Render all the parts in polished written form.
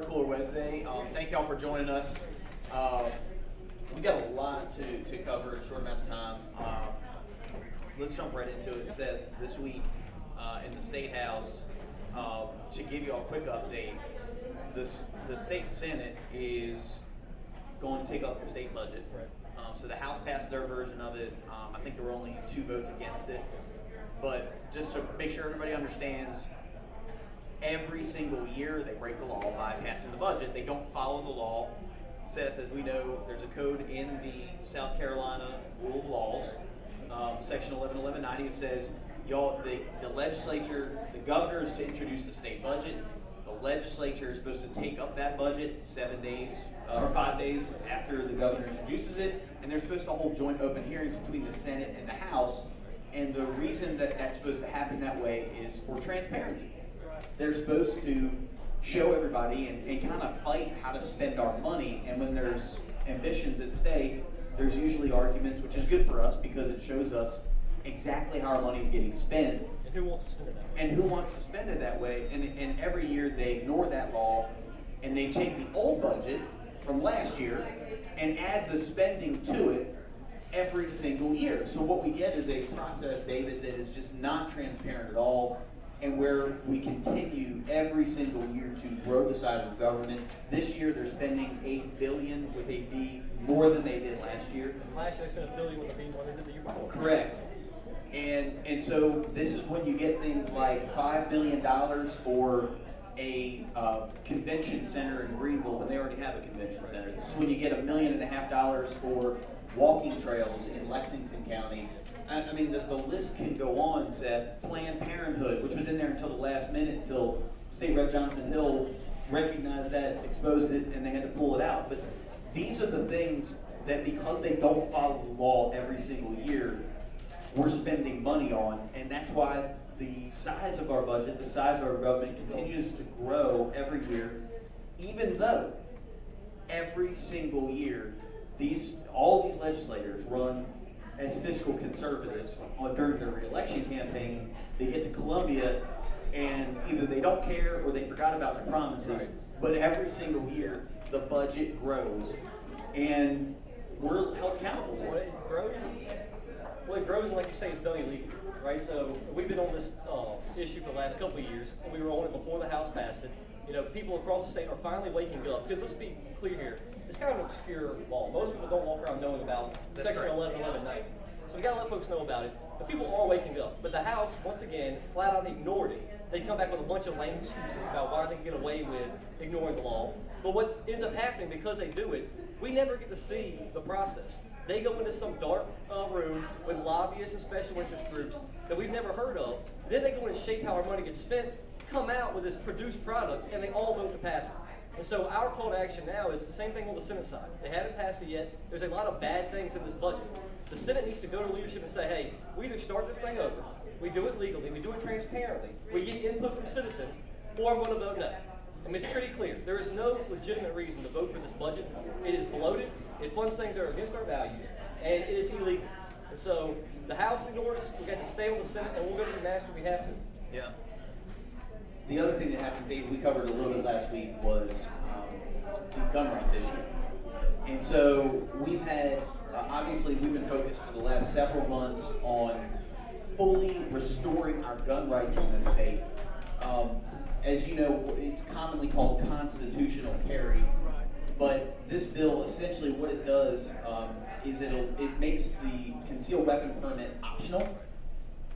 Watercooler Wednesday. Thank y'all for joining us. We got a lot to cover in a short amount of time. Let's jump right into it. Seth, this week in the State House, to give you all a quick update, the State Senate is going to take up the state budget. Right. So the House passed their version of it. I think there were only 2 votes against it. But just to make sure everybody understands, every single year they break the law by passing the budget. They don't follow the law. Seth, as we know, there's a code in the South Carolina Rule of Laws, Section 111190. It says, the legislature, the governor is to introduce the state budget. The legislature is supposed to take up that budget 7 days or 5 days after the governor introduces it, and they're supposed to hold joint open hearings between the Senate and the House. And the reason that that's supposed to happen that way is for transparency. They're supposed to show everybody and kind of fight how to spend our money. And when there's ambitions at stake, there's usually arguments, which is good for us because it shows us exactly how our money is getting spent. And who wants to spend it that way? And who wants to spend it that way. And every year they ignore that law and they take the old budget from last year and add the spending to it every single year. So what we get is a process, David, that is just not transparent at all, and where we continue every single year to grow the size of government. This year they're spending $8 billion with a B more than they did last year. Last year they spent $1 billion with a B more than they did the year before. Correct. And so this is when you get things like $5 billion for a convention center in Greenville when they already have a convention center. This is when you get $1.5 million for walking trails in Lexington County. I mean, the list can go on, Seth. Planned Parenthood, which was in there until the last minute, until State Rep Jonathan Hill recognized that, exposed it, and they had to pull it out. But these are the things that, because they don't follow the law every single year, we're spending money on, and that's why the size of our budget, the size of our government continues to grow every year, even though every single year all these legislators run as fiscal conservatives during their re-election campaign. They get to Columbia and either they don't care or they forgot about the promises. Right. But every single year the budget grows and we're held accountable for it. It grows, and like you say, it's done illegally, right? So we've been on this issue for the last couple of years, and we were on it before the House passed it. You know, people across the state are finally waking up, because let's be clear here, it's kind of an obscure law. Most people don't walk around knowing about Section 111190. So we got to let folks know about it. But people are waking up. But the House, once again, flat out ignored it. They come back with a bunch of lame excuses about why they can get away with ignoring the law. But what ends up happening, because they do it, we never get to see the process. They go into some dark room with lobbyists and special interest groups that we've never heard of. Then they go in and shape how our money gets spent, come out with this produced product, and they all vote to pass it. And so our call to action now is the same thing on the Senate side. They haven't passed it yet. There's a lot of bad things in this budget. The Senate needs to go to leadership and say, hey, we either start this thing over, we do it legally, we do it transparently, we get input from citizens, or I'm going to vote no. I mean, it's pretty clear. There is no legitimate reason to vote for this budget. It is bloated, it funds things that are against our values, and it is illegal. And so the House ignored us, we got to stay on the Senate, and we'll go to the master if we have to. Yeah. The other thing that happened, Dave, we covered a little bit last week, was the gun rights issue. And so we've had, obviously we've been focused for the last several months on fully restoring our gun rights in this state. As you know, it's commonly called constitutional carry. But this bill, essentially what it does is it makes the concealed weapon permit optional.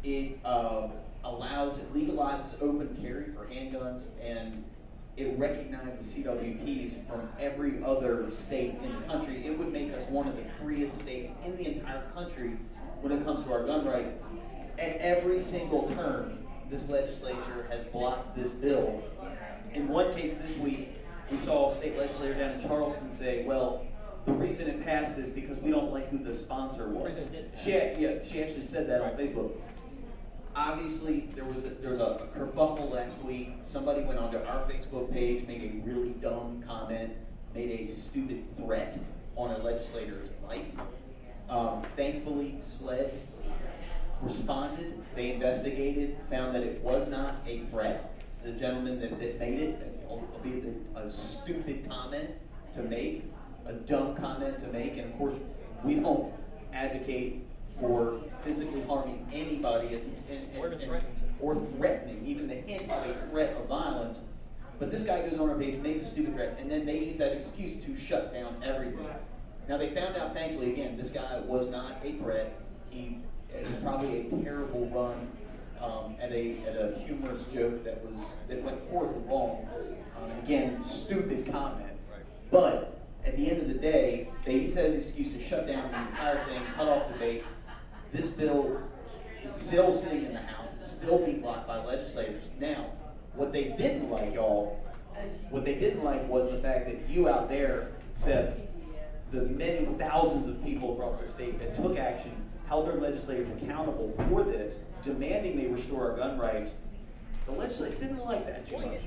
It legalizes open carry for handguns, and it recognizes CWPs from every other state in the country. It would make us one of the freest states in the entire country when it comes to our gun rights. At every single term, this legislature has blocked this bill. In one case this week, we saw a state legislator down in Charleston say, well, the reason it passed is because we don't like who the sponsor was. She actually said that on Facebook. Obviously, there was a kerfuffle last week. Somebody went onto our Facebook page, made a really dumb comment, made a stupid threat on a legislator's life. Thankfully, SLED responded. They investigated, found that it was not a threat. The gentleman that made it, albeit a to make, a dumb comment to make, and of course, we don't advocate for physically harming anybody or threatening, even the hint of a threat of violence. But this guy goes on our page, makes a stupid threat, and then they use that excuse to shut down everything. Now they found out, thankfully, again, this guy was not a threat. He was probably a terrible run at a humorous joke that went horribly wrong. Again, stupid comment. But at the end of the day, they use that as an excuse to shut down the entire thing, cut off debate. This bill is still sitting in the House. It's still being blocked by legislators. Now, what they didn't like, y'all, was the fact that you out there, Seth, the many thousands of people across the state that took action, held their legislators accountable for this, demanding they restore our gun rights. The legislators didn't like that too much.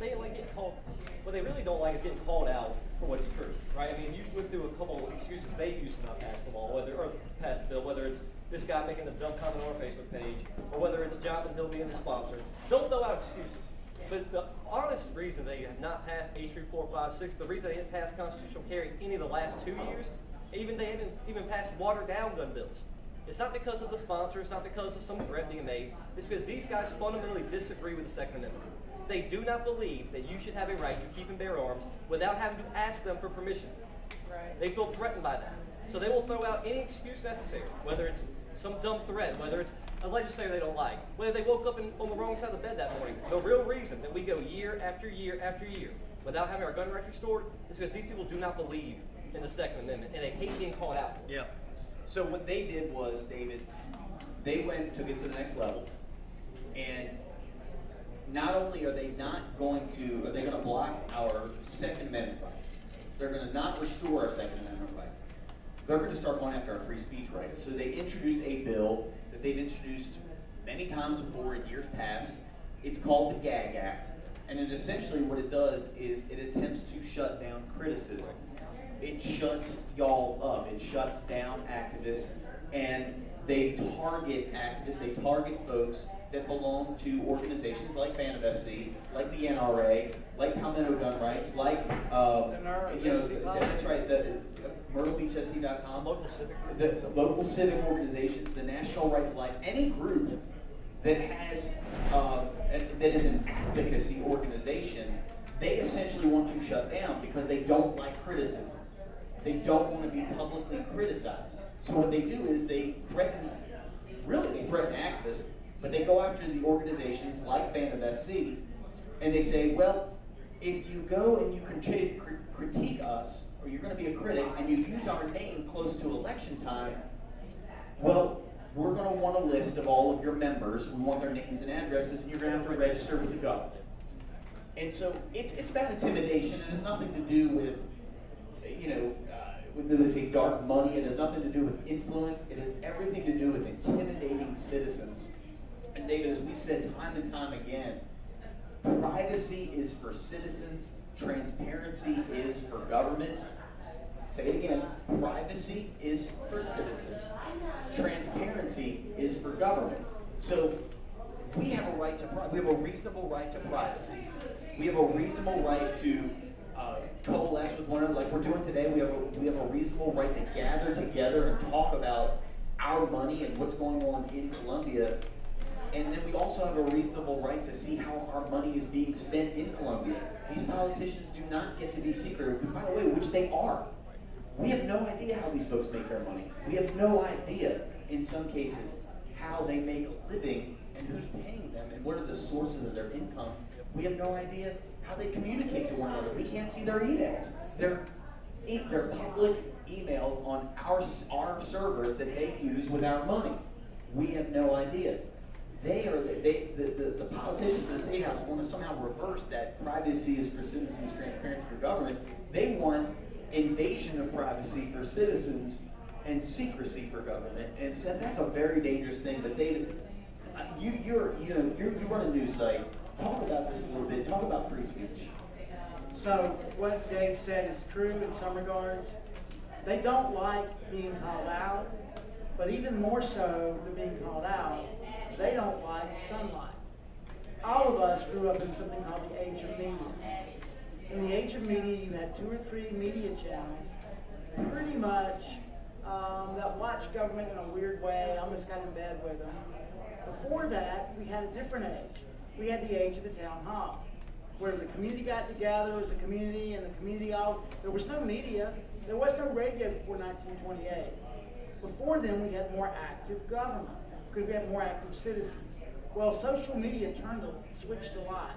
What they really don't like is getting called out for what's true, right? I mean, you went through a couple of excuses they used to not pass the law, or pass the bill, whether it's this guy making a dumb comment on our Facebook page, or whether it's Jonathan Hill being the sponsor. Don't throw out excuses. But the honest reason they have not passed H.R. 456, the reason they didn't pass constitutional carry any of the last 2 years, they haven't even passed watered down gun bills. It's not because of the sponsor, it's not because of some threat being made, it's because these guys fundamentally disagree with the Second Amendment. They do not believe that you should have a right to keep and bear arms without having to ask them for permission. Right. They feel threatened by that. So they will throw out any excuse necessary, whether it's some dumb threat, whether it's a legislator they don't like, whether they woke up on the wrong side of the bed that morning. The real reason that we go year after year after year without having our gun rights restored is because these people do not believe in the Second Amendment, and they hate being called out. Yeah. So what they did was, David, they took it to the next level, and not only are they going to block our Second Amendment rights, they're going to not restore our Second Amendment rights. They're going to start going after our free speech rights. So they introduced a bill that they've introduced many times before in years past. It's called the GAG Act, and it essentially what it does is it attempts to shut down criticism. It shuts y'all up. It shuts down activists, and they target activists. They target folks that belong to organizations like FanFSC, like the NRA, like Palmetto Gun Rights, like that's right, the MyrtleBeachSC.com, the local civic organizations, the National Right to Life, any group that has that is an advocacy organization. They essentially want to shut down because they don't like criticism. They don't want to be publicly criticized. So what they do is they threaten activists, but they go after the organizations like FanFSC, and they say, well, if you go and you critique us, or you're going to be a critic, and you use our name close to election time, well, we're going to want a list of all of your members. We want their names and addresses, and you're going to have to register with the government. And so it's about intimidation. It has nothing to do with, when they say dark money. It has nothing to do with influence. It has everything to do with intimidating citizens. And David, as we said time and time again, privacy is for citizens. Transparency is for government. Say it again. Privacy is for citizens. Transparency is for government. So we have a right to privacy. We have a reasonable right to privacy. We have a reasonable right to coalesce with one another, like we're doing today. We have a reasonable right to gather together and talk about our money and what's going on in Columbia. And then we also have a reasonable right to see how our money is being spent in Columbia. These politicians do not get to be secretive, by the way, which they are. We have no idea how these folks make their money. We have no idea, in some cases, how they make a living and who's paying them and what are the sources of their income. We have no idea how they communicate to one another. We can't see their emails. They're public emails on our servers that they use with our money. We have no idea. The politicians in the State House want to somehow reverse that privacy is for citizens, transparency for government. They want invasion of privacy for citizens and secrecy for government. And Seth, that's a very dangerous thing. But David, you run a news site. Talk about this a little bit. Talk about free speech. So what Dave said is true in some regards. They don't like being called out, but even more so than being called out, they don't like sunlight. All of us grew up in something called the age of media. In the age of media, you had 2 or 3 media channels, pretty much, that watched government in a weird way, almost got in bed with them. Before that, we had a different age. We had the age of the town hall, where the community got together as a community, and the community there was no media, there was no radio before 1928. Before then, we had more active government, because we had more active citizens. Well, social media switched a lot.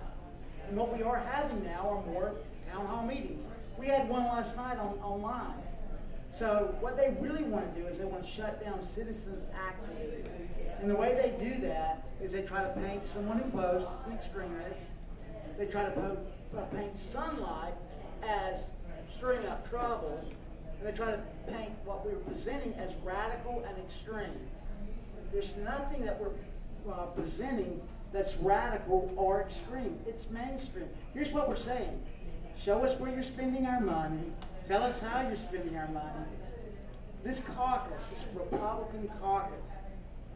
And what we are having now are more town hall meetings. We had one last night online. So what they really want to do is they want to shut down citizen activism. And the way they do that is they try to paint someone who posts as an extremist. They try to paint sunlight as stirring up trouble. And they try to paint what we're presenting as radical and extreme. There's nothing that we're presenting that's radical or extreme. It's mainstream. Here's what we're saying. Show us where you're spending our money. Tell us how you're spending our money. This caucus, this Republican caucus,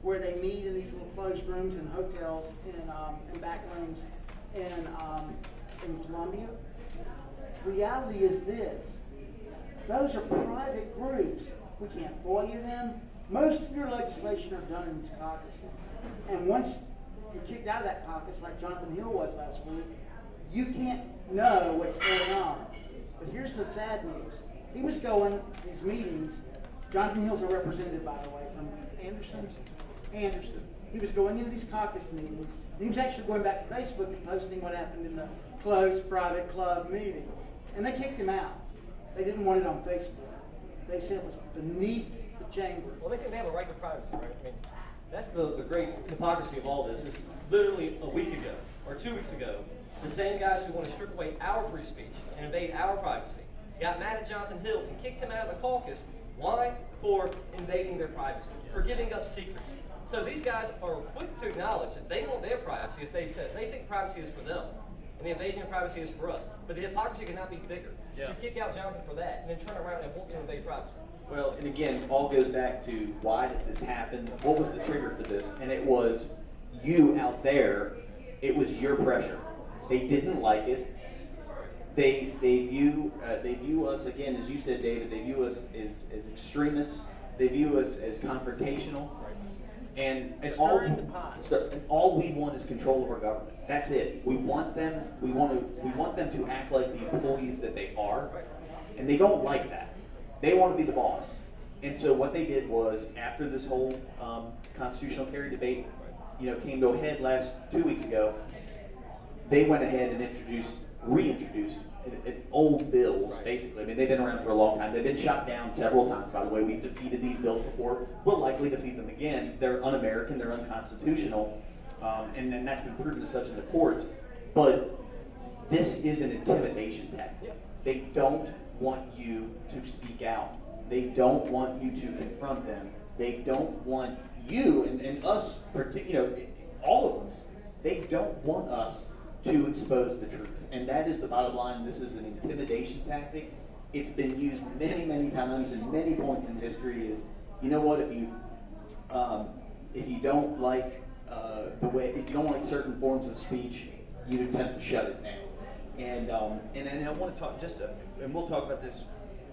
where they meet in these little closed rooms in hotels and back rooms in Columbia, reality is this. Those are private groups. We can't FOIA them. Most of your legislation are done in these caucuses. And once you're kicked out of that caucus, like Jonathan Hill was last week, you can't know what's going on. But here's the sad news. He was going to these meetings. Jonathan Hill's a representative, by the way, from Anderson. He was going into these caucus meetings. And he was actually going back to Facebook and posting what happened in the closed private club meeting. And they kicked him out. They didn't want it on Facebook. They said it was beneath the chamber. Well, they think they have a right to privacy, right? I mean, that's the great hypocrisy of all this. Is literally a week ago or 2 weeks ago, the same guys who want to strip away our free speech and invade our privacy got mad at Jonathan Hill and kicked him out of the caucus. Why? For invading their privacy, for giving up secrets. So these guys are quick to acknowledge that they want their privacy, as Dave said. They think privacy is for them, and the invasion of privacy is for us. But the hypocrisy cannot be bigger. Yeah. So kick out Jonathan for that, and then turn around and want to invade privacy. Well, and again, all goes back to why did this happen? What was the trigger for this? And it was you out there. It was your pressure. They didn't like it. They view us, again, as you said, David. They view us as extremists. They view us as confrontational. And all we want is control of our government. That's it. We want them. We want them to act like the employees that they are, and they don't like that. They want to be the boss. And so what they did was, after this whole constitutional carry debate, came to a head 2 weeks ago, they went ahead and reintroduced old bills, basically. I mean, they've been around for a long time. They've been shot down several times, by the way. We've defeated these bills before. We'll likely defeat them again. They're un-American, they're unconstitutional, and then that's been proven as such in the courts. But this is an intimidation tactic. They don't want you to speak out. They don't want you to confront them. They don't want you and us, all of us, they don't want us to expose the truth. And that is the bottom line. This is an intimidation tactic. It's been used many, many times and many points in history is, you know what, if you don't like if you don't like certain forms of speech, you attempt to shut it down. And I want to talk and we'll talk about this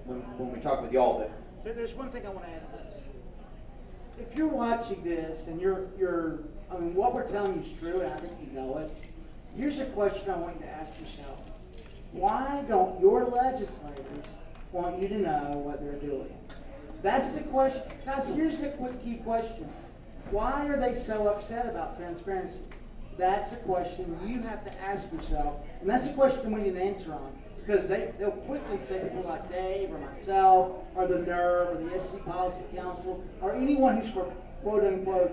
when we talk with y'all, but there's one thing I want to add to this. If you're watching this and what we're telling you is true, and I think you know it, here's a question I want you to ask yourself. Why don't your legislators want you to know what they're doing? That's the question. Guys, here's the key question. Why are they so upset about transparency? That's a question you have to ask yourself, and that's a question we need an answer on. Because they'll quickly say people like Dave or myself or the NERV or the SC Policy Council or anyone who's for quote-unquote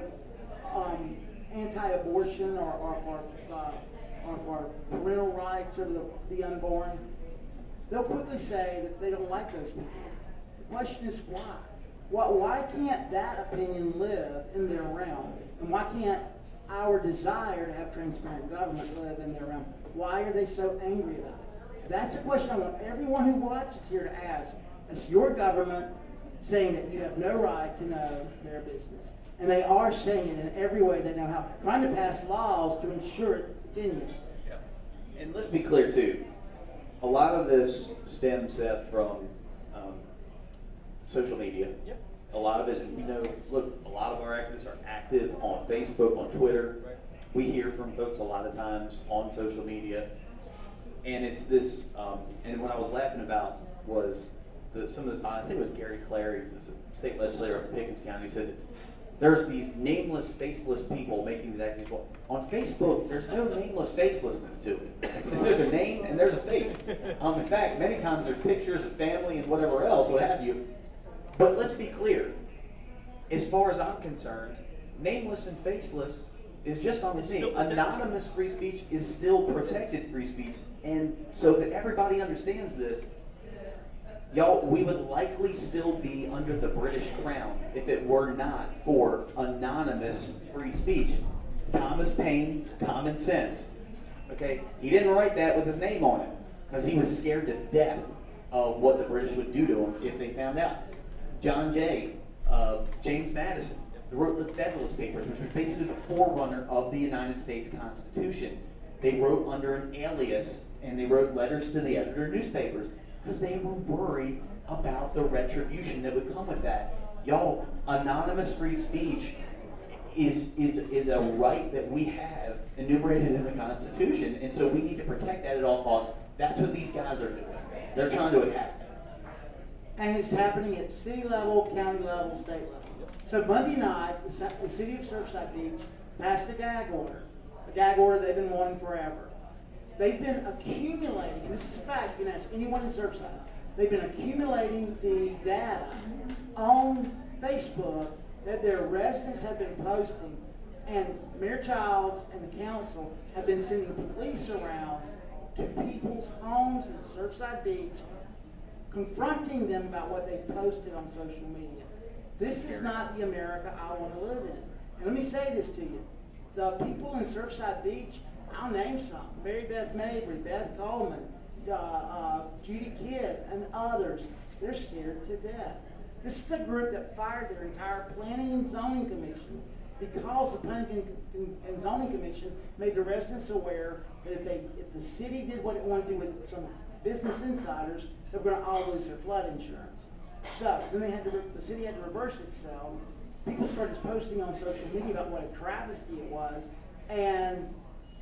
anti-abortion or for parental rights of the unborn. They'll quickly say that they don't like those people. The question is why? Why can't that opinion live in their realm? And why can't our desire to have transparent government live in their realm? Why are they so angry about it? That's a question I want everyone who watches here to ask. It's your government saying that you have no right to know their business. And they are saying it in every way they know how, trying to pass laws to ensure it continues. And let's be clear too, a lot of this stems, Seth, from social media. Yep. A lot of it, look, a lot of our activists are active on Facebook, on Twitter. Right. We hear from folks a lot of times on social media. And it's this, and what I was laughing about was some of the, I think it was Gary Clary, he's a state legislator up in Pickens County, said, there's these nameless, faceless people making these actions. Well, on Facebook, there's no nameless, facelessness to it. There's a name and there's a face. In fact, many times there's pictures of family and whatever else, what have you. But let's be clear. As far as I'm concerned, nameless and faceless is just on the scene. Anonymous free speech is still protected free speech. And so that everybody understands this, y'all, we would likely still be under the British crown if it were not for anonymous free speech. Thomas Paine, Common Sense. Okay, he didn't write that with his name on it because he was scared to death of what the British would do to him if they found out. John Jay, James Madison, they wrote the Federalist Papers, which was basically the forerunner of the United States Constitution. They wrote under an alias, and they wrote letters to the editor of newspapers because they were worried about the retribution that would come with that. Y'all, anonymous free speech is a right that we have enumerated in the Constitution, and so we need to protect that at all costs. That's what these guys are doing. They're trying to attack that. And it's happening at city level, county level, state level. So Monday night, the city of Surfside Beach passed a gag order they've been wanting forever. They've been accumulating, and this is a fact, you can ask anyone in Surfside, they've been accumulating the data on Facebook that their residents have been posting, and Mayor Childs and the council have been sending police around to people's homes in Surfside Beach, confronting them about what they posted on social media. This is not the America I want to live in. And let me say this to you. The people in Surfside Beach, I'll name some. Mary Beth Mabry, Beth Coleman, Judy Kidd, and others. They're scared to death. This is a group that fired their entire Planning and Zoning Commission because the Planning and Zoning Commission made the residents aware that if the city did what it wanted to do with some business insiders, they were going to all lose their flood insurance. So then the city had to reverse itself. People started posting on social media about what a travesty it was, and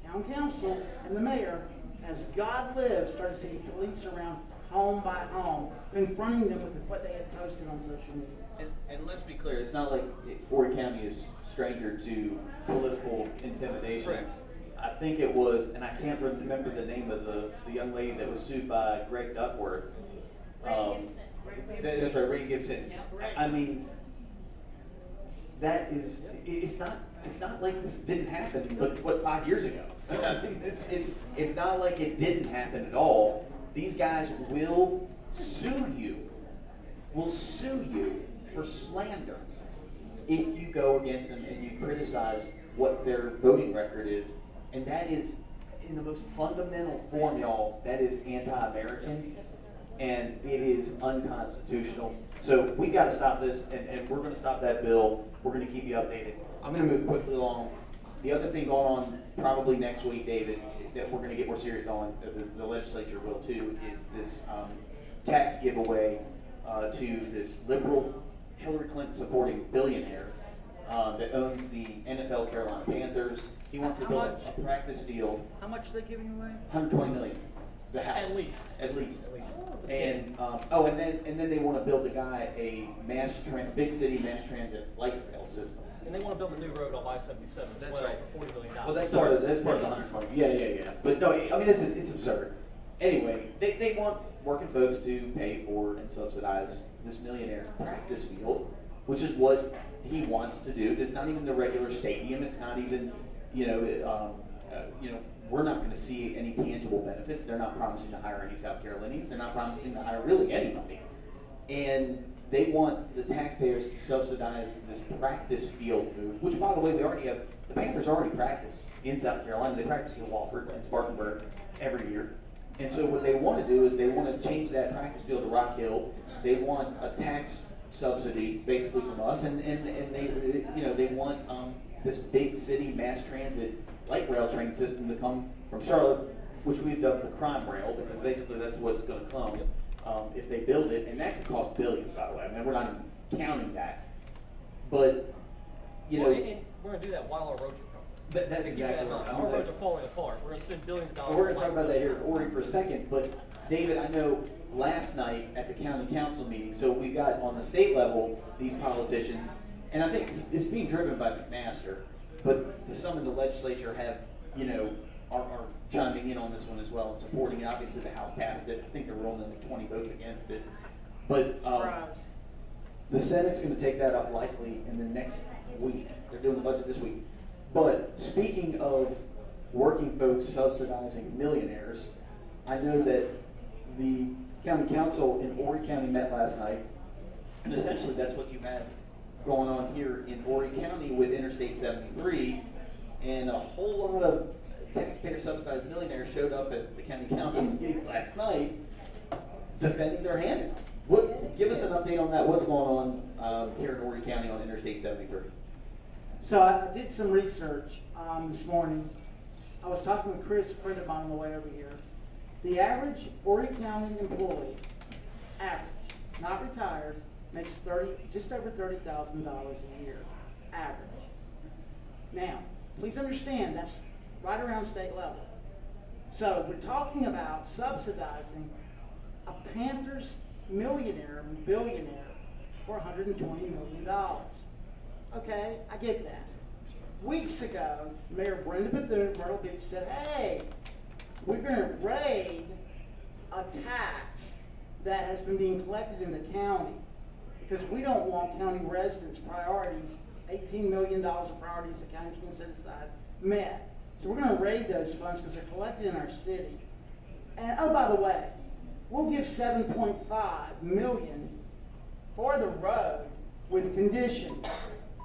town council and the mayor, as God lives, started sending police around home by home, confronting them with what they had posted on social media. And let's be clear, it's not like Horry County is stranger to political intimidation. Correct. I think it was, and I can't remember the name of the young lady that was sued by Greg Duckworth. That's right, Ray Gibson. I mean, that is, it's not like this didn't happen, but what, 5 years ago? I mean, it's not like it didn't happen at all. These guys will sue you for slander if you go against them and you criticize what their voting record is. And that is, in the most fundamental form, y'all, that is anti-American, and it is unconstitutional. So we got to stop this, and we're going to stop that bill. We're going to keep you updated. I'm going to move quickly along. The other thing going on probably next week, David, that we're going to get more serious on, the legislature will too, is this tax giveaway to this liberal Hillary Clinton supporting billionaire that owns the NFL Carolina Panthers. He wants to build a practice field. How much are they giving away? $120 million. The house. At least. At least. And And then they want to build a guy a big city mass transit light rail system. And they want to build a new road on I-77 as well for $40 million. Well, that's part of the 120. Yeah. But no, I mean it's absurd. Anyway, they want working folks to pay for and subsidize this millionaire's practice field, which is what he wants to do. It's not even the regular stadium. It's not even, we're not going to see any tangible benefits. They're not promising to hire any South Carolinians. They're not promising to hire really anybody. And they want the taxpayers to subsidize this practice field move, which, by the way, the Panthers already practice in South Carolina. They practice in Wofford and Spartanburg every year. And so what they want to do is they want to change that practice field to Rock Hill. They want a tax subsidy, basically, from us, and they want this big city mass transit light rail train system to come from Charlotte which we've dubbed the crime rail, because basically that's what's gonna come, if they build it, and that could cost billions, by the way. I mean, we're not even counting that. But, you know. And we're gonna do that while our roads are coming. That's exactly right. Our roads are falling apart. We're gonna spend billions of dollars. We're gonna talk about that here at Horry for a second, but David, I know last night at the county council meeting, so we got on the state level, these politicians, and I think it's being driven by McMaster, but some in the legislature have, you know, are chiming in on this one as well and supporting it. Obviously, the House passed it. I think there were only like 20 votes against it. But the Senate's going to take that up likely in the next week. They're doing the budget this week. But speaking of working folks subsidizing millionaires, I know that the county council in Horry County met last night, and essentially that's what you have going on here in Horry County with Interstate 73, and a whole lot of taxpayer subsidized millionaires showed up at the county council meeting last night defending their handout. Give us an update on that. What's going on here in Horry County on Interstate 73? So I did some research this morning. I was talking with Chris, a friend of mine, on the way over here. The average Horry County employee, average, not retired, makes just over $30,000 a year, average. Now, please understand that's right around state level. So we're talking about subsidizing a Panthers billionaire for $120 million. Okay, I get that. Weeks ago, Mayor Brenda Bethune, Myrtle Beach, said, hey, we're going to raid a tax that has been being collected in the county because we don't want county residents' priorities, $18 million of priorities the county's going to set aside, met. So we're going to raid those funds because they're collected in our city. And oh, by the way, we'll give $7.5 million for the road with conditions.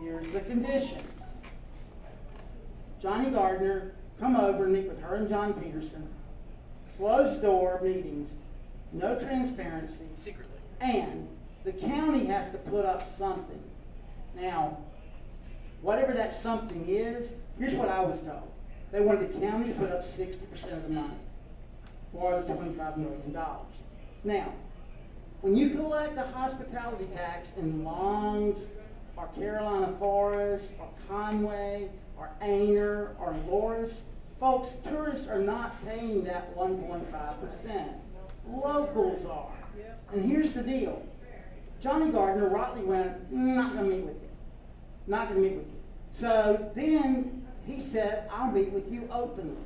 Here's the conditions. Johnny Gardner, come over and meet with her and John Peterson. Closed door meetings, no transparency. Secretly. And the county has to put up something. Now, whatever that something is, here's what I was told. They wanted the county to put up 60% of the money for the $25 million. Now, when you collect a hospitality tax in Longs, or Carolina Forest, or Conway, or Aner, or Loris, folks, tourists are not paying that 1.5%. Locals are. And here's the deal. Johnny Gardner rightly went, not going to meet with you. Not going to meet with you. So then he said, I'll meet with you openly.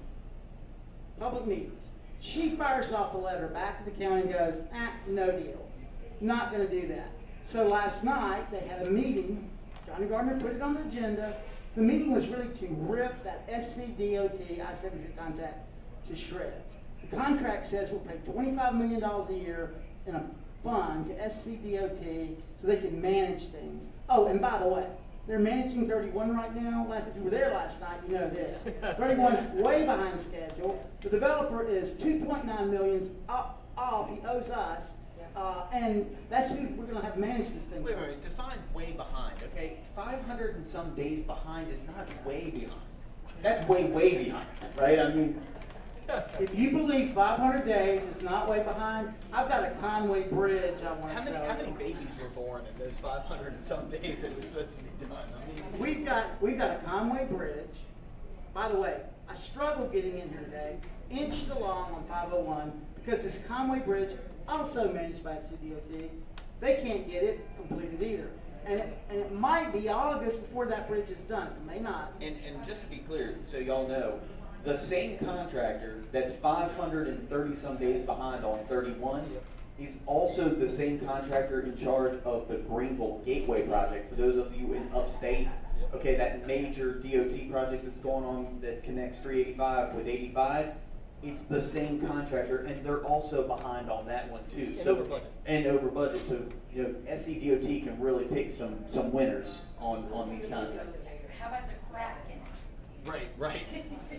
Public meetings. She fires off a letter back to the county and goes, no deal. Not going to do that. So last night, they had a meeting. Johnny Gardner put it on the agenda. The meeting was really to rip that SCDOT I-73 contract to shreds. The contract says we'll pay $25 million a year in a fund to SCDOT so they can manage things. Oh, and by the way, they're managing 31 right now. If you were there last night, you know this. 31's way behind schedule. The developer is $2.9 million off. He owes us. And that's who we're going to have manage this thing. Wait, define way behind, okay? 500 and some days behind is not way behind. That's way, way behind, right? I mean, if you believe 500 days is not way behind, I've got a Conway Bridge I want to sell. How many babies were born in those 500 and some days that was supposed to be done? I mean, We've got a Conway Bridge. By the way, I struggled getting in here today, inched along on 501 because this Conway Bridge, also managed by CDOT, they can't get it completed either. And it might be August before that bridge is done. It may not. and just to be clear, so y'all know, the same contractor that's 530 some days behind on 31 is also the same contractor in charge of the Greenville Gateway project. For those of you in upstate, okay, that major DOT project that's going on that connects 385 with 85, it's the same contractor, and they're also behind on that one too. And over budget. And over budget. So, you know, SCDOT can really pick some winners on these contracts. How about the crack in it? right.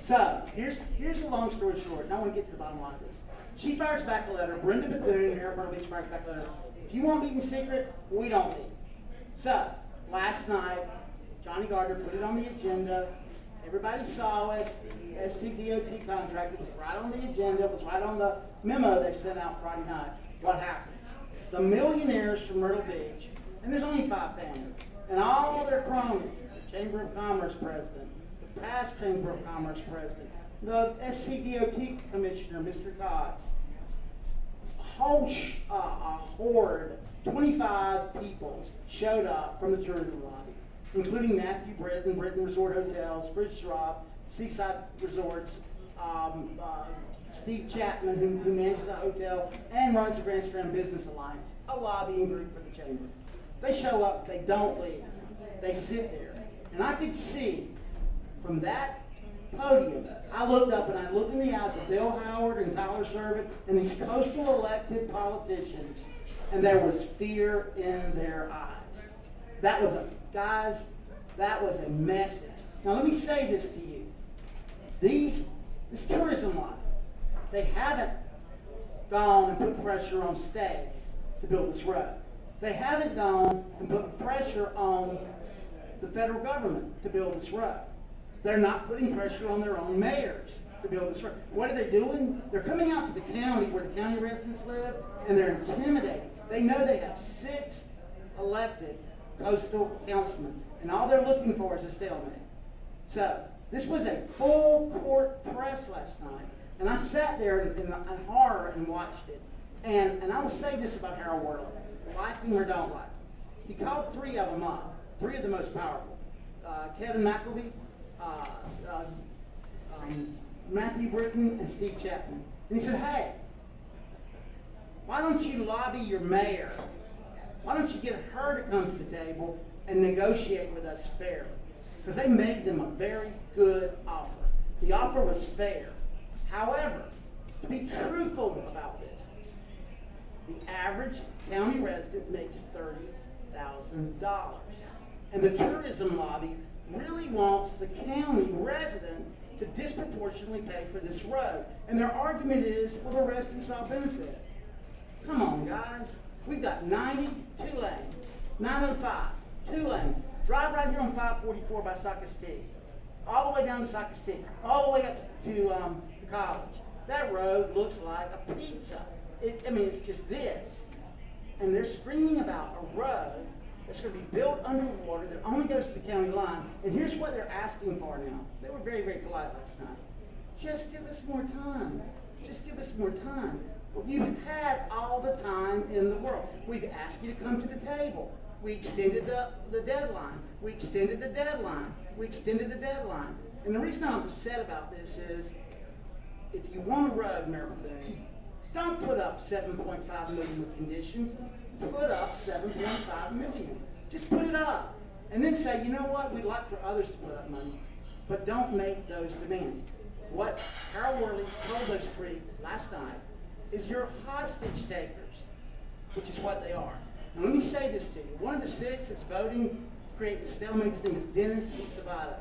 So here's the long story short, and I want to get to the bottom line of this. She fires back a letter. Brenda Bethune here at Myrtle Beach fires back a letter. If you want meet in secret, we don't meet. So last night, Johnny Gardner put it on the agenda. Everybody saw it. SCDOT contract, it was right on the agenda, it was right on the memo they sent out Friday night. What happens? The millionaires from Myrtle Beach, and there's only 5 families, and all their cronies, the Chamber of Commerce president, the past Chamber of Commerce president, the SCDOT commissioner, Mr. Cox, a horde, 25 people showed up from the tourism lobby, including Matthew Britton, Britton Resort Hotels, Chris Schroff, Seaside Resorts, Steve Chapman, who manages the hotel and runs the Grand Strand Business Alliance, a lobbying group for the chamber. They show up, they don't leave. They sit there. And I could see from that podium, I looked up and I looked in the eyes of Bill Howard and Tyler Servit and these coastal elected politicians, and there was fear in their eyes. That was a message. Now let me say this to you. This tourism lobby, they haven't gone and put pressure on state to build this road. They haven't gone and put pressure on the federal government to build this road. They're not putting pressure on their own mayors to build this road. What are they doing? They're coming out to the county where the county residents live, and they're intimidating. They know they have 6 elected coastal councilmen, and all they're looking for is a stalemate. So, this was a full court press last night, and I sat there in horror and watched it. And I will say this about Harold Worley, like him or don't like him. He called 3 of them up, 3 of the most powerful. Kevin McElvey, Matthew Britton, and Steve Chapman. And he said, hey, why don't you lobby your mayor? Why don't you get her to come to the table and negotiate with us fairly? Because they made them a very good offer. The offer was fair. However, to be truthful about this, the average county resident makes $30,000. And the tourism lobby really wants the county resident to disproportionately pay for this road. And their argument is, well, the residents all benefit. Come on, guys. We've got 90, 2 lane, 905, 2 lane. Drive right here on 544 by Socastee. All the way down to Socastee. All the way up to the college. That road looks like a pizza. It's just this. And they're screaming about a road that's going to be built underwater that only goes to the county line. And here's what they're asking for now. They were very, very polite last night. Just give us more time. Just give us more time. Well, you've had all the time in the world. We've asked you to come to the table. We extended the deadline. We extended the deadline. We extended the deadline. And the reason I'm upset about this is, if you want a road, Myrtle, don't put up $7.5 million with conditions. Put up $7.5 million. Just put it up. And then say, you know what, we'd like for others to put up money, but don't make those demands. What Harold Worley told those 3 last night is you're hostage takers, which is what they are. Now let me say this to you. One of the 6 that's voting to create the stalemate, his name is Dennis DeSabato.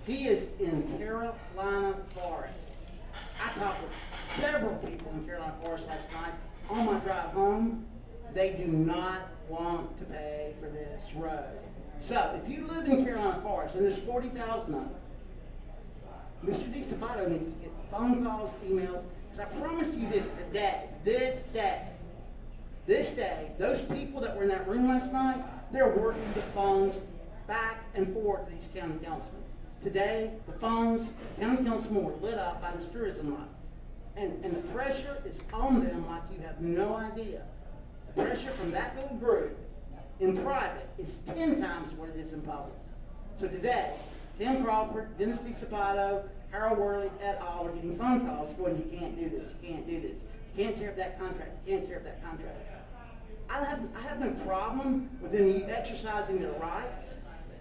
He is in Carolina Forest. I talked with several people in Carolina Forest last night on my drive home. They do not want to pay for this road. So, if you live in Carolina Forest, and there's 40,000 of them, Mr. DeSabato needs to get phone calls, emails, because I promise you this day, those people that were in that room last night, they're working the phones back and forth to these county councilmen. Today, the phones, county councilmen were lit up by this tourism lot. And the pressure is on them like you have no idea. The pressure from that little group in private is 10 times what it is in public. So today, Tim Crawford, Dennis DeSabato, Harold Worley, et al. Are getting phone calls going, you can't do this, you can't do this. You can't tear up that contract, you can't tear up that contract. I have no problem with them exercising their rights.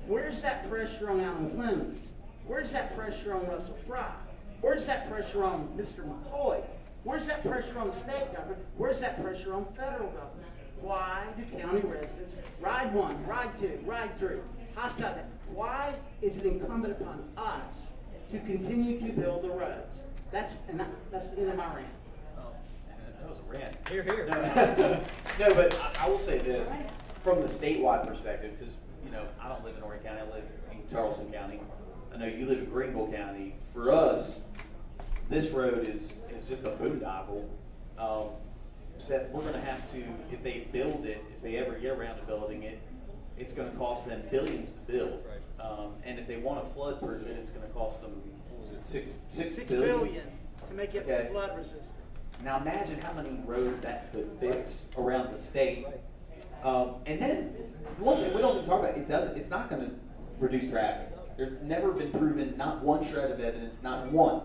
Where's that pressure on Alan Clemens? Where's that pressure on Russell Fry? Where's that pressure on Mr. McCoy? Where's that pressure on the state government? Where's that pressure on federal government? Why do county residents ride 1, ride 2, ride 3, hospitality? Why is it incumbent upon us to continue to build the roads? That's the end of my rant. Oh, that was a rant. Here, here. No, but I will say this, from the statewide perspective, because, I don't live in Horry County, I live in Charleston County. I know you live in Greenville County. For us, this road is just a boondoggle. Seth, we're gonna have to, if they build it, if they ever get around to building it, it's gonna cost them billions to build. Right. And if they want to flood proof it, it's gonna cost them, what was it, six $6 billion? billion to make it Okay. flood resistant. Now imagine how many roads that could fix around the state. And then, one thing we don't even talk about, it's not gonna reduce traffic. There's never been proven, not one shred of evidence, not one,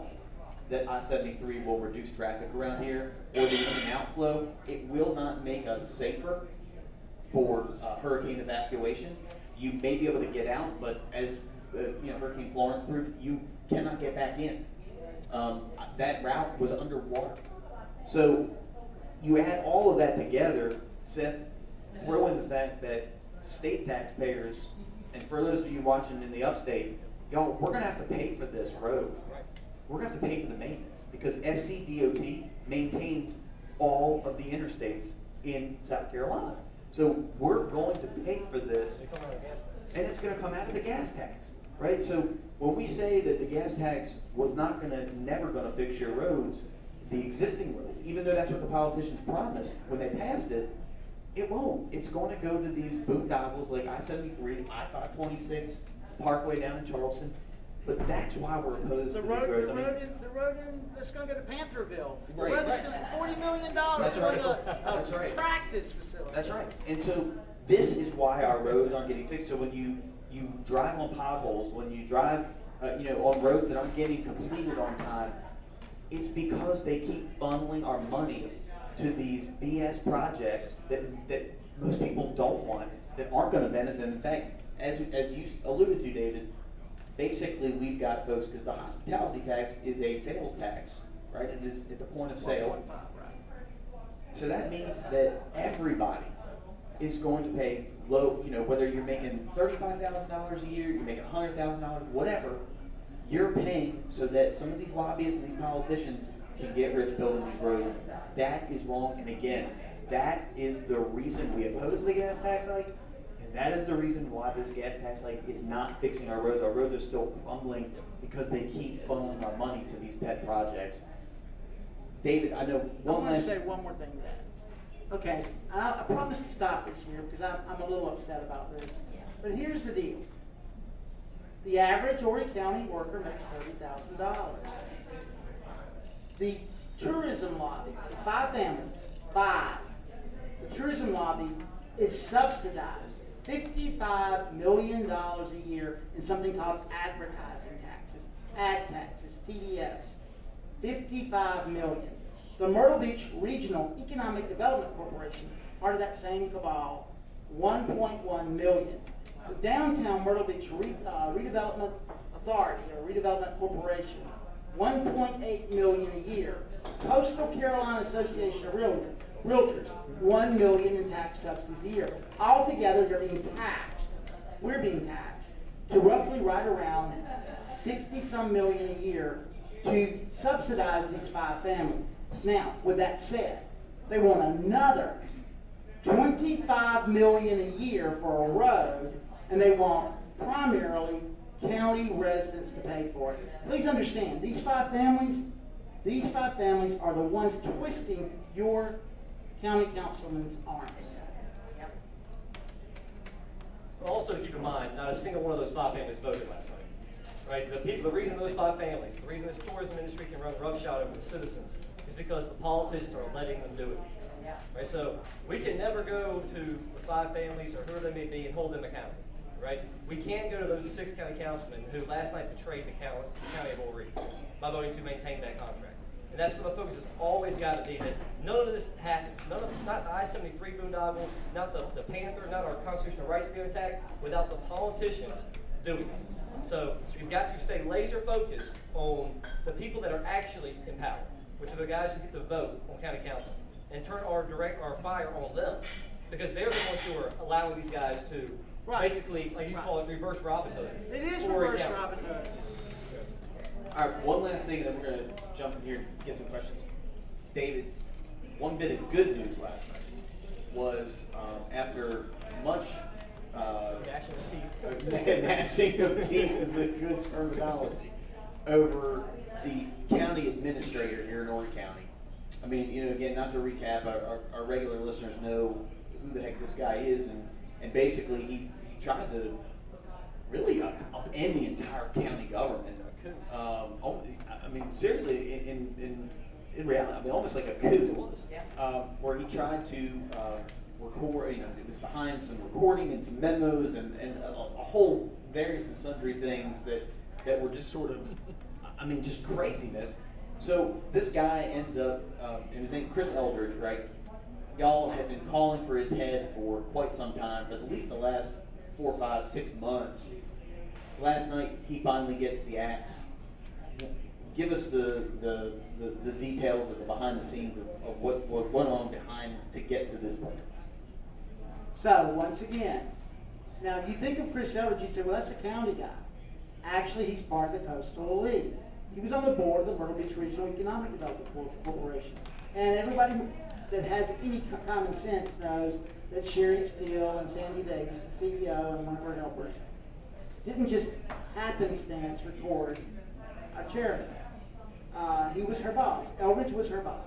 that I-73 will reduce traffic around here or the in and outflow. It will not make us safer for hurricane evacuation. You may be able to get out, but as Hurricane Florence proved, you cannot get back in. That route was underwater. So you add all of that together, Seth, throw in the fact that state taxpayers, and for those of you watching in the upstate, y'all, we're gonna have to pay for this road. We're gonna have to pay for the maintenance because SCDOT maintains all of the interstates in South Carolina. So we're going to pay for this, They come out of gas tax. and it's gonna come out of the gas tax, right? So when we say that the gas tax was never gonna fix your roads, the existing roads, even though that's what the politicians promised when they passed it, it won't. It's going to go to these boondoggles like I-73, I-526, Parkway down in Charleston. But that's why we're opposed The to road, these roads. the I mean, road, that's gonna go to Pantherville. The Right, road that's right. gonna $40 million That's for right. the That's right. practice facility. That's right. And so this is why our roads aren't getting fixed. So when you drive on potholes, when you drive on roads that aren't getting completed on time, it's because they keep funneling our money to these BS projects that most people don't want, that aren't going to benefit. In fact, as you alluded to, David, basically we've got folks, because the hospitality tax is a sales tax, right? It is at the point of sale. 1.5, right. So that means that everybody is going to pay low, whether you're making $35,000 a year, you're making $100,000, whatever, you're paying so that some of these lobbyists and these politicians can get rich building these roads. That is wrong, and again, that is the reason we oppose the gas tax hike, and that is the reason why this gas tax hike is not fixing our roads. Our roads are still crumbling because they keep funneling our money to these pet projects. David, I know I one want to last. say one more thing to that. Okay, I promise to stop this here because I'm a little upset about this. But here's the deal. The average Horry County worker makes $30,000. The tourism lobby, the 5 families, the tourism lobby is subsidized $55 million a year in something called advertising taxes, ad taxes, TDFs. $55 million. The Myrtle Beach Regional Economic Development Corporation, part of that same cabal, $1.1 million. The Downtown Myrtle Beach Redevelopment Authority, or Redevelopment Corporation, $1.8 million a year. Coastal Carolina Association of Realtors, $1 million in tax subsidies a year. Altogether, they're being taxed. We're being taxed to roughly right around 60-some million a year to subsidize these 5 families. Now, with that said, they want another $25 million a year for a road, and they want primarily county residents to pay for it. Please understand, these 5 families are the ones twisting your county councilman's arms. But also keep in mind, not a single one of those 5 families voted last night. Right? The reason those 5 families, the reason this tourism industry can run roughshod over the citizens is because the politicians are letting them do it. Right? So we can never go to the 5 families or whoever they may be and hold them accountable. Right? We can't go to those 6 county councilmen who last night betrayed the county of Horry by voting to maintain that contract. And that's where the focus has always got to be, that none of this happens. Not the I-73 boondoggle, not the Panther, not our constitutional rights being attacked, without the politicians doing it. So you've got to stay laser focused on the people that are actually in power, which are the guys who get to vote on county council, and turn our fire on them, because they're the ones who are allowing these guys to basically, like you call it, reverse Robin Hood. It is Horry reverse County. Robin Hood. All right, one last thing, then we're going to jump in here and get some questions. David, one bit of good news last night was after much Gnashing of teeth. gnashing of teeth is a good terminology, over the county administrator here in Horry County. I mean, you know, again, not to recap, our regular listeners know who the heck this guy is, and basically he tried to really upend the entire county government. I mean, seriously, in reality, I mean, almost like a coup, where he tried to record, you know, it was behind some recording and some memos and a whole various and sundry things that were just sort of, I mean, just craziness. So this guy ends up, and his name Chris Eldridge, right? Y'all have been calling for his head for quite some time, for at least the last 4, 5, 6 months. Last night, he finally gets the axe. Give us the details of the behind the scenes of what went on behind to get to this point. So, once again, now you think of Chris Eldridge, you say, well, that's a county guy. Actually, he's part of the Coastal Elite. He was on the board of the Myrtle Beach Regional Economic Development Corporation. And everybody that has any common sense knows that Sherry Steele and Sandy Davis, the CEO and one of her helpers, didn't just happenstance record our chairman. He was her boss. Eldridge was her boss.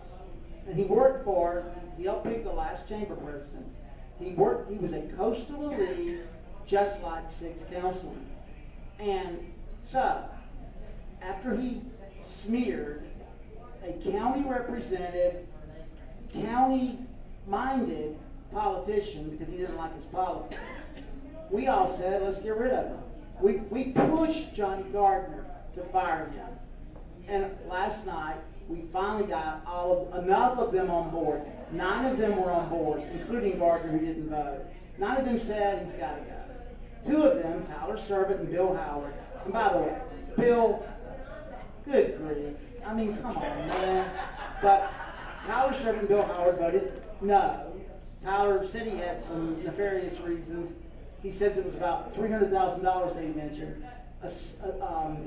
And he worked for, he helped pick the last chamber president. He was a coastal elite, just like 6 councilmen. And so, after he smeared a county represented, county-minded politician because he didn't like his politics, we all said, let's get rid of him. We pushed Johnny Gardner to fire him. And last night, we finally got enough of them on board. 9 of them were on board, including Gardner, who didn't vote. 9 of them said he's got to go. 2 of them, Tyler Servant and Bill Howard. And by the way, Bill, good grief. I mean, come on, man. But Tyler Servant and Bill Howard voted no. Tyler said he had some nefarious reasons. He said it was about $300,000 that he mentioned,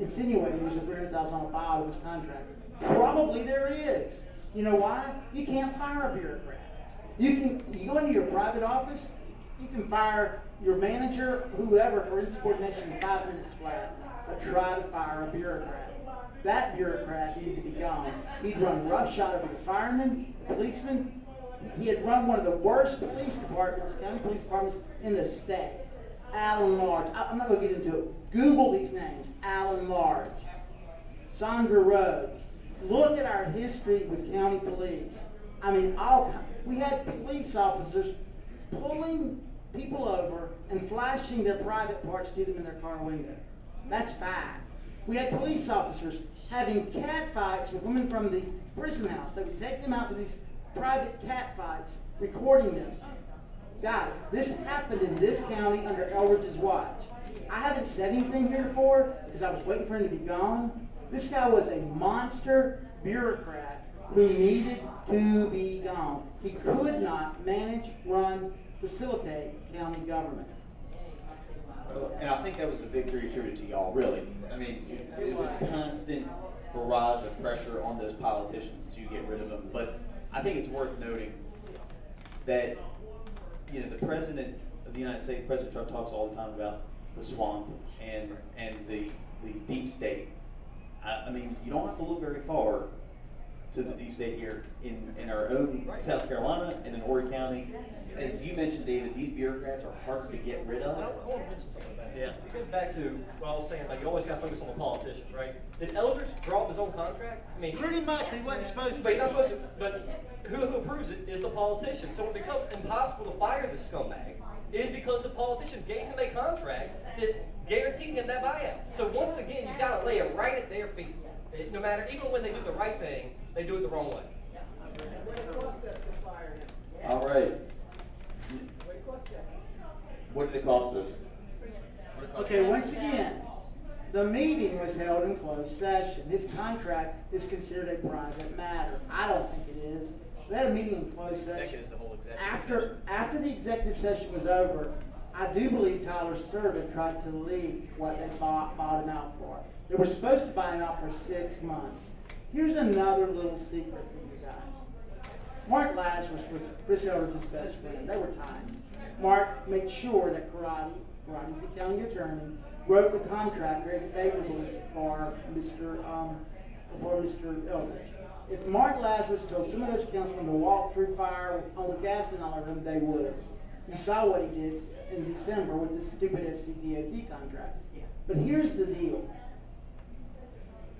insinuating there was a $300,000 on file of his contract. Probably there is. You know why? You can't fire a bureaucrat. You go into your private office, you can fire your manager, whoever, for insubordination in 5 minutes flat, but try to fire a bureaucrat. That bureaucrat needed to be gone. He'd run roughshod over the firemen, policemen. He had run one of the worst police departments, county police departments in the state. Alan Large. I'm not going to get into it. Google these names. Alan Large. Sandra Rhodes. Look at our history with county police. I mean, we had police officers pulling people over and flashing their private parts to them in their car window. That's fact. We had police officers having cat fights with women from the prison house. They would take them out to these private cat fights, recording them. Guys, this happened in this county under Eldridge's watch. I haven't said anything here before because I was waiting for him to be gone. This guy was a monster bureaucrat who needed to be gone. He could not manage, run, facilitate county government. And I think that was a victory attributed to y'all, really. I mean, it was constant barrage of pressure on those politicians to get rid of them. But I think it's worth noting that, you know, the President of the United States, President Trump, talks all the time about the swamp and the deep state. I mean, you don't have to look very far to the deep state here in our own South Carolina and in Horry County. As you mentioned, David, these bureaucrats are hard to get rid of. I want to mention something about that. Yeah. It goes back to what I was saying, like you always got to focus on the politicians, right? Did Eldridge draw up his own contract? I mean, Pretty much, he wasn't supposed to. But he's not supposed to. But who approves it is the politician. So it becomes impossible to fire this scumbag is because the politician gave him a contract that guaranteed him that buyout. So once again, you've got to lay it right at their feet. No matter, even when they do the right thing, they do it the wrong way. All right. What did it cost us? Okay, once again, the meeting was held in closed session. His contract is considered a private matter. I don't think it is. We had a meeting in closed session. The whole executive After the executive session was over, I do believe Tyler Servant tried to leak what they bought him out for. They were supposed to buy him out for 6 months. Here's another little secret for you guys. Mark Lazarus was Chris Eldridge's best friend. They were tied. Mark made sure that Karate's the county attorney, wrote the contract very favorably for Mr. Eldridge. If Mark Lazarus told some of those councilmen to walk through fire on the gas in all of them, they would have. You saw what he did in December with the stupid SCDOT contract. But here's the deal.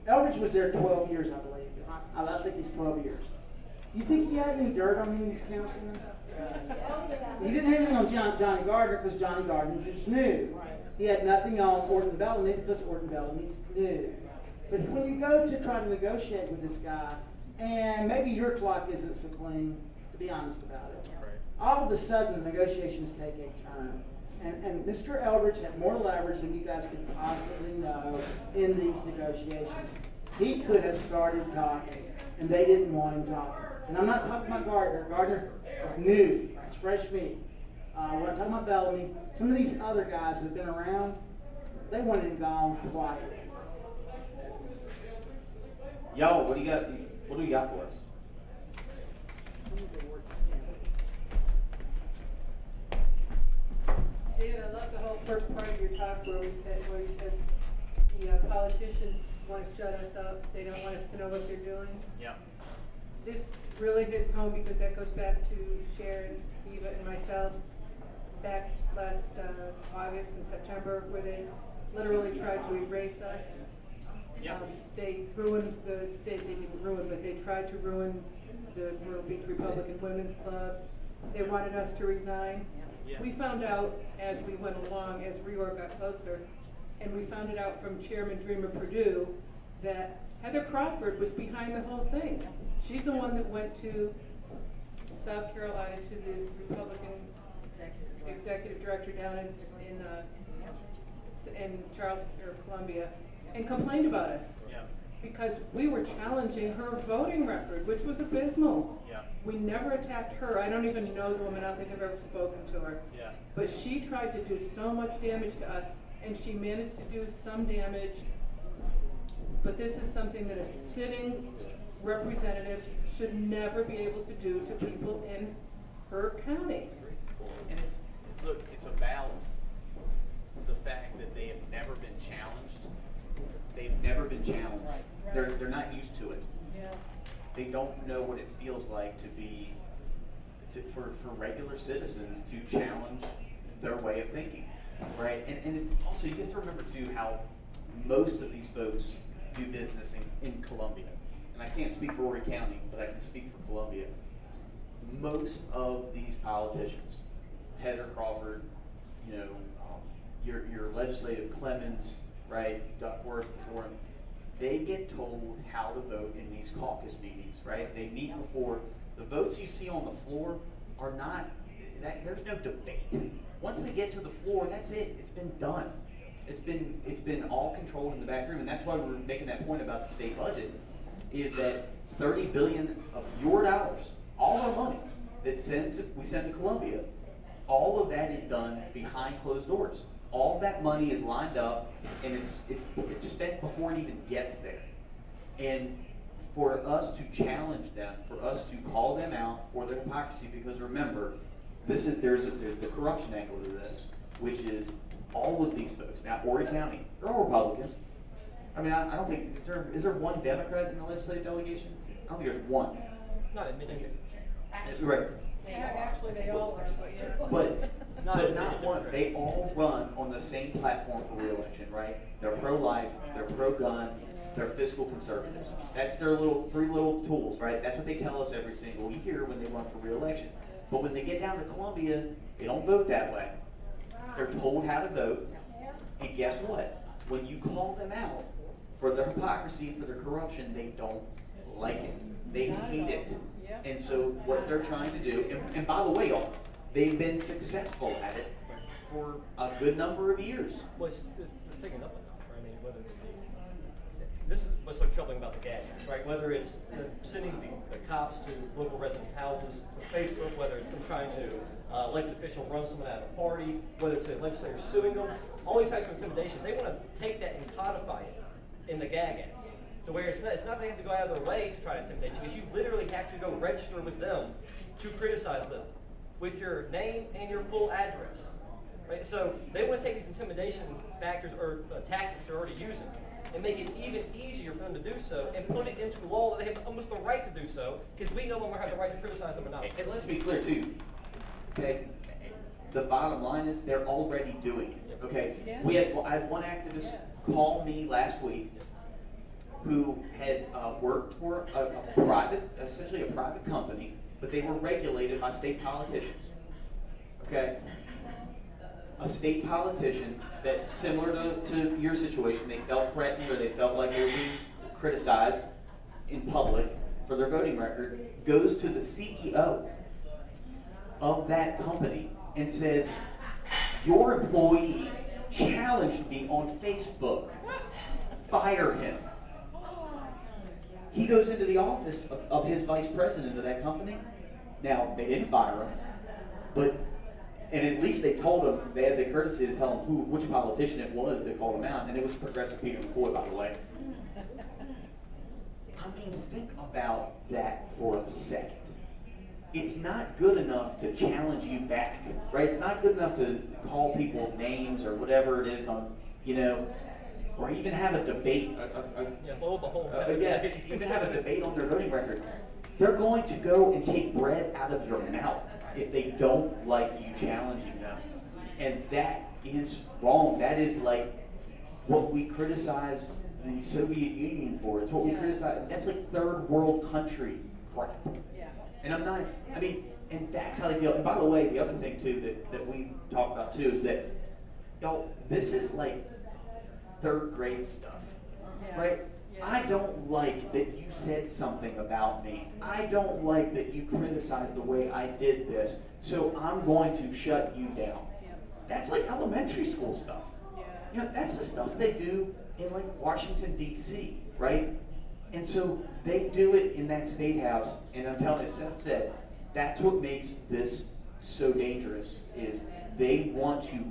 Eldridge was there 12 years, I believe. I think it's 12 years. You think he had any dirt on any of these councilmen? He didn't have anything on Johnny Gardner because Johnny Gardner just knew. He had nothing on Orton Bellamy because Orton Bellamy's new. But when you go to try to negotiate with this guy, and maybe your clock isn't so clean, to be honest about it, all of a sudden the negotiations take a turn. And Mr. Eldridge had more leverage than you guys could possibly know in these negotiations. He could have started talking, and they didn't want him talking. And I'm not talking about Gardner. Gardner is new. It's fresh meat. When I'm talking about Bellamy, some of these other guys that have been around, they wanted him gone quietly. Y'all, what do you got? What do you got for us? David, I love the whole first part of your talk where you said the politicians want to shut us up. They don't want us to know what they're doing. Yeah. This really hits home because that goes back to Sharon, Eva, and myself back last August and September, where they literally tried to erase us. Yeah. They ruined they didn't ruin, but they tried to ruin the Myrtle Beach Republican Women's Club. They wanted us to resign. Yeah. We found out as we went along, as reorg got closer, and we found it out from Chairman Dreamer Perdue that Heather Crawford was behind the whole thing. She's the one that went to South Carolina to the Republican executive director down in Charleston or Columbia and complained about us. Yeah. Because we were challenging her voting record, which was abysmal. Yeah. We never attacked her. I don't even know the woman. I don't think I've ever spoken to her. Yeah. But she tried to do so much damage to us, and she managed to do some damage. But this is something that a sitting representative should never be able to do to people in her county. And it's about the fact that they have never been challenged. They've never been challenged. They're not used to it. They don't know what it feels like for regular citizens to challenge their way of thinking, right? And also you have to remember too how most of these folks do business in Columbia. And I can't speak for Horry County, but I can speak for Columbia. Most of these politicians, Heather Crawford, your legislative Clemens, right, Duckworth before him, they get told how to vote in these caucus meetings, right? They meet before. The votes you see on the floor are not, there's no debate. Once they get to the floor, that's it. It's been done. It's been all controlled in the back room, and that's why we're making that point about the state budget, is that $30 billion of your dollars, all our money that we send to Columbia, all of that is done behind closed doors. All of that money is lined up, and it's spent before it even gets there. And for us to challenge them, for us to call them out for their hypocrisy, because remember, there's the corruption angle to this, which is all of these folks. Now, Horry County, they're all Republicans. I mean, I don't think, is there one Democrat in the legislative delegation? I don't think there's one. Not admitting it. Right. Actually, they all are. But not one. They all run on the same platform for re-election, right? They're pro-life, they're pro-gun, they're fiscal conservatives. That's their three little tools, right? That's what they tell us every single year when they run for re-election. But when they get down to Columbia, they don't vote that way. They're told how to vote, and guess what? When you call them out for their hypocrisy and for their corruption, they don't like it. They hate it. And so what they're trying to do, and by the way, y'all, they've been successful at it for a good number of years. Well, they're taking up a notch, right? I mean, whether it's this is what's so troubling about the gag, right? Whether it's sending the cops to local residents' houses, or Facebook, whether it's them trying to elected official run someone out of a party, whether it's a legislator suing them, all these types of intimidation, they want to take that and codify it in the gag act. To where it's not they have to go out of their way to try to intimidate you, it's you literally have to go register with them to criticize them with your name and your full address. Right? So they want to take these intimidation factors or tactics they're already using and make it even easier for them to do so and put it into law that they have almost the right to do so because we no longer have the right to criticize them or not. And let's be clear too, okay? The bottom line is they're already doing it, okay? Yeah. I had one activist call me last week who had worked for essentially a private company, but they were regulated by state politicians, okay? A state politician that, similar to your situation, they felt threatened or they felt like they were being criticized in public for their voting record, goes to the CEO of that company and says, your employee challenged me on Facebook, fire him. He goes into the office of his vice president of that company. Now, they didn't fire him, and at least they told him, they had the courtesy to tell him which politician it was that called him out, and it was Progressive Peter McCoy, by the way. I mean, think about that for a second. It's not good enough to challenge you back, right? It's not good enough to call people names or whatever it is on, or even have a debate. Even have a debate on their voting record. They're going to go and take bread out of your mouth if they don't like you challenging them. And that is wrong. That is like what we criticize the Soviet Union for. It's what we criticize. That's like third world country crap. Yeah. And and that's how they feel. And by the way, the other thing too that we talk about too is that, this is like third grade stuff, right? Yeah. I don't like that you said something about me. I don't like that you criticized the way I did this, so I'm going to shut you down. Yeah. That's like elementary school stuff. Yeah. That's the stuff they do in like Washington, D.C., right? And so they do it in that state house, and I'm telling you, Seth said, that's what makes this so dangerous, is they want to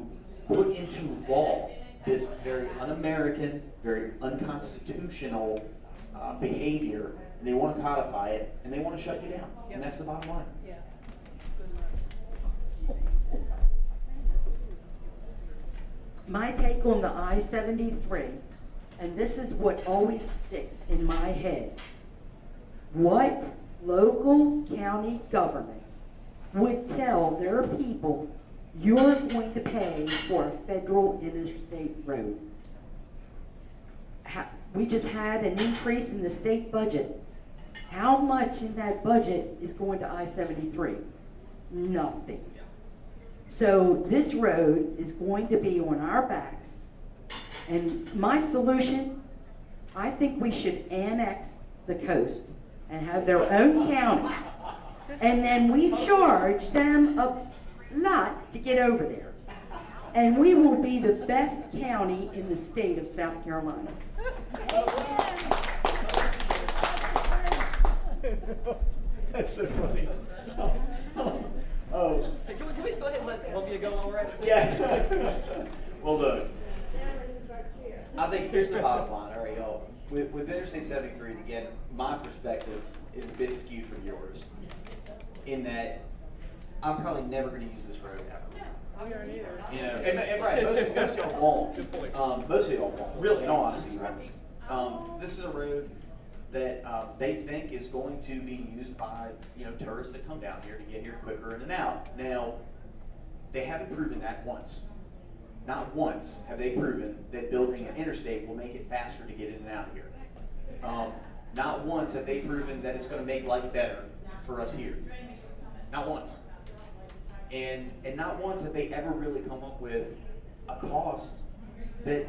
put into law this very un-American, very unconstitutional behavior, and they want to codify it, and they want to shut you down. Yep. And that's the bottom line. Yeah. My take on the I-73, and this is what always sticks in my head. What local county government would tell their people, you're going to pay for a federal interstate road? We just had an increase in the state budget. How much in that budget is going to I-73? Nothing. So this road is going to be on our backs. And my solution, I think we should annex the coast and have their own county. And then we charge them a lot to get over there. And we will be the best county in the state of South Carolina. That's so funny. Oh. Hey, can we just go ahead and let Columbia go already? Yeah. Well, look. I think here's the bottom line, all right, y'all. With Interstate 73, again, my perspective is a bit skewed from yours, in that I'm probably never going to use this road ever. And right, most of y'all won't. Good point. Most of y'all won't. Really, in all honesty, right? This is a road that they think is going to be used by tourists that come down here to get here quicker in and out. Now, they haven't proven that once. Not once have they proven that building an interstate will make it faster to get in and out of here. Not once have they proven that it's going to make life better for us here. Not once. And not once have they ever really come up with a cost that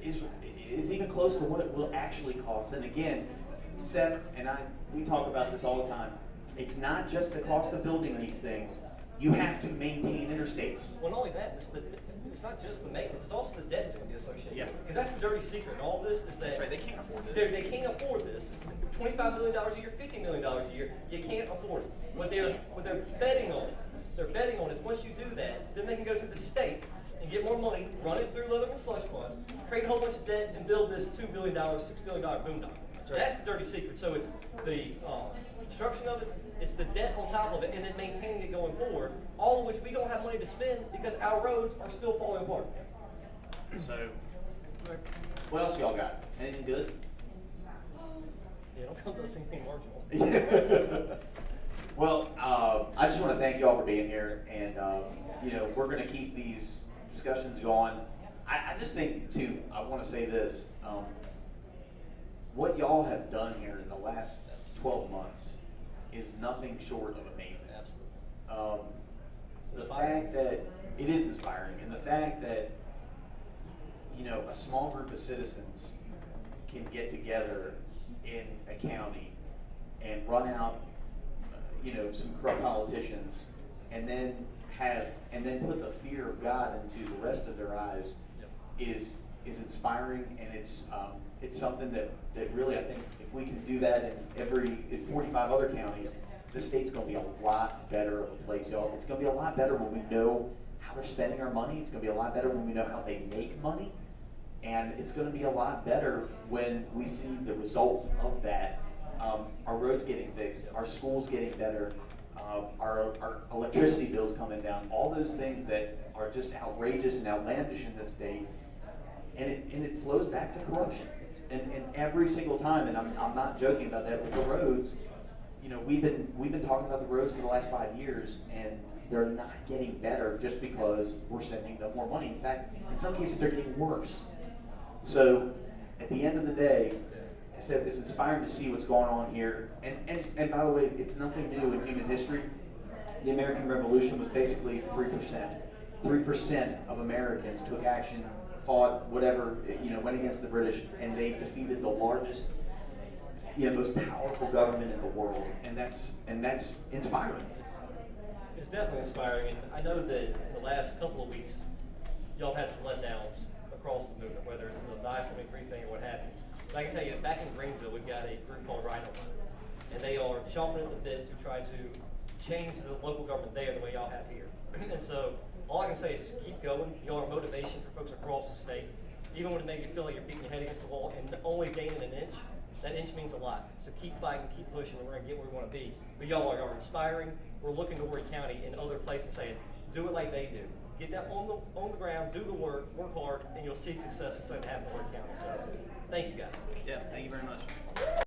is even close to what it will actually cost. And again, Seth and I, we talk about this all the time. It's not just the cost of building these things. You have to maintain interstates. Well, not only that, it's not just the maintenance, it's also the debt that's going to be associated. Yeah. Because that's the dirty secret in all this is that That's right, they can't afford this. They can't afford this. $25 million a year, $50 million a year, you can't afford it. What they're betting on, is once you do that, then they can go to the state and get more money, run it through Leatherman Slush Fund, create a whole bunch of debt, and build this $2 billion, $6 billion boondoggle. right. That's the dirty secret. So it's the construction of it, it's the debt on top of it, and then maintaining it going forward, all of which we don't have money to spend because our roads are still falling apart. So, What else y'all got? Anything good? Yeah, don't come to us anything marginal. Well, I just want to thank you all for being here, and we're going to keep these discussions going. I just think too, I want to say this: what y'all have done here in the last 12 months is nothing short of amazing. Absolutely. The fact that it is inspiring, and the fact that a small group of citizens can get together in a county and run out some corrupt politicians, and then put the fear of God into the rest of their eyes is inspiring, and it's something that really, I think if we can do that in 45 other counties, the state's going to be a lot better of a place, y'all. It's going to be a lot better when we know how they're spending our money. It's going to be a lot better when we know how they make money, and it's going to be a lot better when we see the results of that. Our roads getting fixed, our schools getting better, our electricity bills coming down, all those things that are just outrageous and outlandish in this state, and it flows back to corruption. And every single time, and I'm not joking about that, with the roads, we've been talking about the roads for the last 5 years, and they're not getting better just because we're sending them more money. In fact, in some cases, they're getting worse. So, at the end of the day, I said it's inspiring to see what's going on here. And by the way, it's nothing new in human history. The American Revolution was basically 3%. 3% of Americans took action, fought, whatever, went against the British, and they defeated the largest, most powerful government in the world. And that's inspiring. It's definitely inspiring, and I know that in the last couple of weeks, y'all have had some letdowns across the movement, whether it's the I-73 thing or what have you. But I can tell you, back in Greenville, we've got a group called Rhino, and they are chomping at the bit to try to change the local government there the way y'all have here. And so, all I can say is just keep going. Y'all are motivation for folks across the state. Even when it makes you feel like you're beating your head against the wall and only gaining an inch, that inch means a lot. So keep fighting, keep pushing, and we're going to get where we want to be. But y'all are inspiring. We're looking to Horry County and other places saying, do it like they do. Get that on the ground, do the work hard, and you'll see success starting to happen in Horry County. So, thank you guys. yeah, thank you very much.